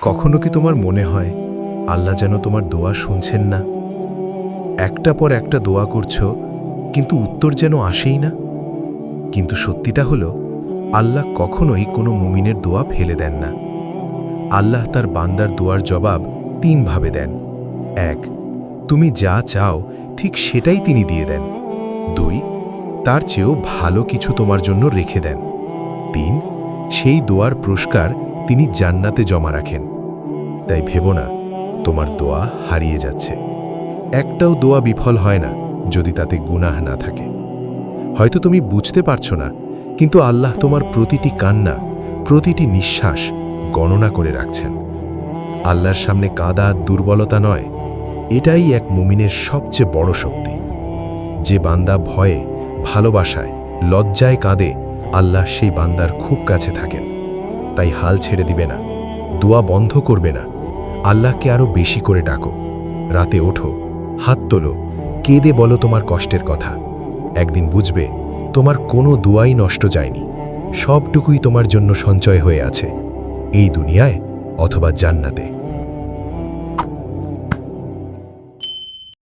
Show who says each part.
Speaker 1: কখনো কি তোমার মনে হয় আল্লাহ যেন তোমার দোয়া শুনছেন না? একটা পর একটা দোয়া করছো, কিন্তু উত্তর যেন আসেই না। কিন্তু সত্যিটা হলো, আল্লাহ কখনোই কোনো মুমিনের দোয়া ফেলে দেন না। আল্লাহ তার বান্দার দোয়ার জবাব তিনভাবে দেন। 1, তুমি যা চাও ঠিক সেটাই তিনি দিয়ে দেন। 2, তার চেয়েও ভালো কিছু তোমার জন্য রেখে দেন। 3, সেই দোয়ার পুরস্কার তিনি জান্নাতে জমা রাখেন। তাই ভেবো না তোমার দোয়া হারিয়ে যাচ্ছে। একটাও দোয়া বিফল হয় না যদি তাতে গুনাহ না থাকে। হয়তো তুমি বুঝতে পারছো না, কিন্তু আল্লাহ তোমার প্রতিটি কান্না, প্রতিটি নিঃশ্বাস গণনা করে রাখছেন। আল্লাহর সামনে কাঁদা দুর্বলতা নয়, এটাই এক মুমিনের সবচেয়ে বড় শক্তি। যে বান্দা ভয়ে, ভালোবাসায়, লজ্জায় কাঁদে, আল্লাহ সেই বান্দার খুব কাছে থাকেন। তাই হাল ছেড়ে দিবে না, দোয়া বন্ধ করবে না। আল্লাহকে আরো বেশি করে ডাকো। রাতে ওঠো, হাত তোলো, কেঁদে বলো তোমার কষ্টের কথা। একদিন বুঝবে তোমার কোনো দোয়াই নষ্ট যায়নি, সবটুকুই তোমার জন্য সঞ্চয় হয়ে আছে, এই দুনিয়ায় অথবা জান্নাতে।